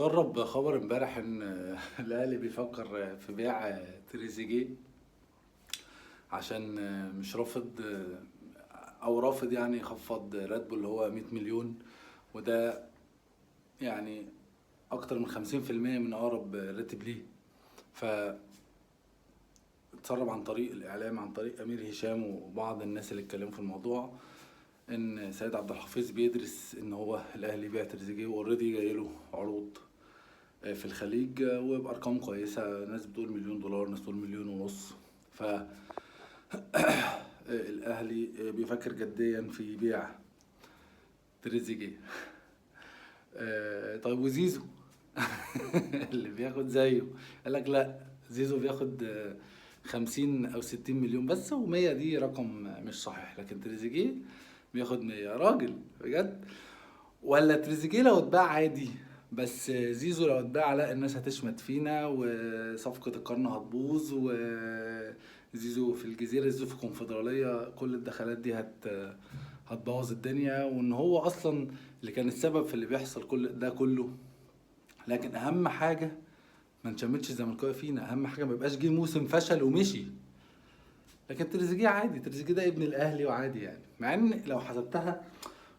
سرب خبر امبارح ان الاهلي بيفكر في بيع تريزيجيه عشان مش رافض او رافض يعني يخفض راتبه اللي هو 100 مليون. وده يعني اكتر من 50% من اقرب راتب ليه. ف اتسرب عن طريق الاعلام، عن طريق امير هشام وبعض الناس اللي اتكلموا في الموضوع، ان سيد عبد الحفيظ بيدرس ان هو الاهلي يبيع تريزيجيه، واوريدي جايله عروض في الخليج وبأرقام كويسة. ناس بتقول مليون دولار، ناس بتقول مليون ونص. ف الأهلي بيفكر جديا في بيع تريزيجيه. طيب وزيزو اللي بياخد زيه قال لك لا، زيزو بياخد 50 أو 60 مليون بس، و100 دي رقم مش صحيح، لكن تريزيجيه بياخد 100. يا راجل بجد؟ ولا تريزيجيه لو اتباع عادي، بس زيزو لو اتباع لا الناس هتشمت فينا وصفقة القرن هتبوظ، وزيزو في الجزيرة، زيزو في الكونفدرالية، كل الدخلات دي هتبوظ الدنيا، وان هو اصلا اللي كان السبب في اللي بيحصل كل ده كله. لكن اهم حاجة ما نشمتش الزملكاويه فينا، اهم حاجة ما يبقاش جه موسم فشل ومشي. لكن تريزيجيه عادي، تريزيجيه ده ابن الاهلي وعادي يعني، مع ان لو حسبتها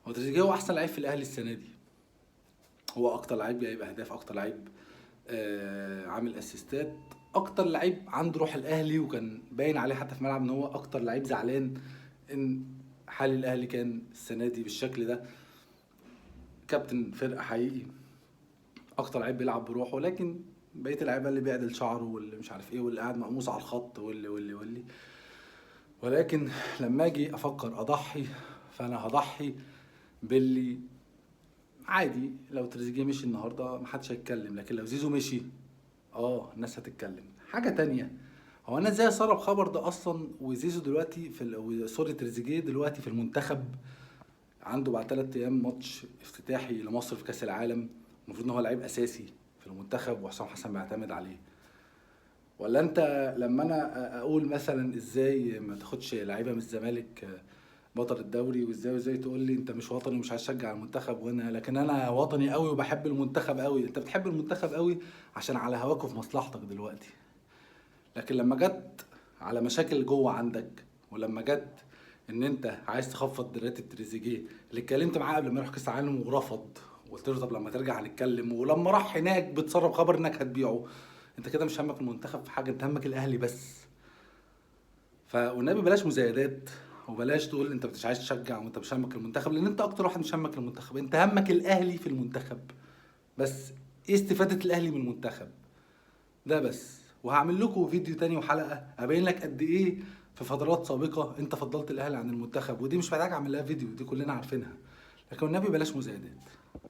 هو تريزيجيه هو احسن لعيب في الاهلي السنة دي. هو اكتر لعيب جايب اهداف، اكتر لعيب عامل اسيستات، اكتر لعيب عنده روح الاهلي، وكان باين عليه حتى في الملعب ان هو اكتر لعيب زعلان ان حال الاهلي كان السنه دي بالشكل ده. كابتن فرقه حقيقي، اكتر لعيب بيلعب بروحه. لكن بقيه اللعيبه اللي بيعدل شعره واللي مش عارف ايه واللي قاعد مقموص على الخط واللي. ولكن لما اجي افكر اضحي، فانا هضحي باللي عادي. لو تريزيجيه مشي النهارده محدش هيتكلم، لكن لو زيزو مشي الناس هتتكلم. حاجة تانية، هو انا ازاي اسرب خبر ده اصلا وزيزو دلوقتي سوري تريزيجيه دلوقتي في المنتخب، عنده بعد 3 ايام ماتش افتتاحي لمصر في كاس العالم، المفروض ان هو لعيب اساسي في المنتخب وحسام حسن بيعتمد عليه. ولا انت لما انا اقول مثلا ازاي ما تاخدش لعيبه من الزمالك بطل الدوري، وازاي تقول لي انت مش وطني ومش عايز تشجع المنتخب، وانا لكن انا وطني قوي وبحب المنتخب قوي. انت بتحب المنتخب قوي عشان على هواك وفي مصلحتك دلوقتي، لكن لما جت على مشاكل جوه عندك، ولما جت ان انت عايز تخفض راتب تريزيجيه اللي اتكلمت معاه قبل ما يروح كاس العالم ورفض، وقلت له طب لما ترجع هنتكلم، ولما راح هناك بتسرب خبر انك هتبيعه، انت كده مش همك المنتخب في حاجه، انت همك الاهلي بس. والنبي بلاش مزايدات، وبلاش تقول انت مش عايز تشجع وانت مش همك المنتخب، لان انت اكتر واحد مش همك المنتخب، انت همك الاهلي في المنتخب بس. ايه استفاده الاهلي من المنتخب ده بس؟ وهعمل لكم فيديو تاني وحلقة ابين لك قد ايه في فترات سابقة انت فضلت الاهلي عن المنتخب، ودي مش محتاج اعمل لها فيديو، دي كلنا عارفينها. لكن النبي بلاش مزايدات.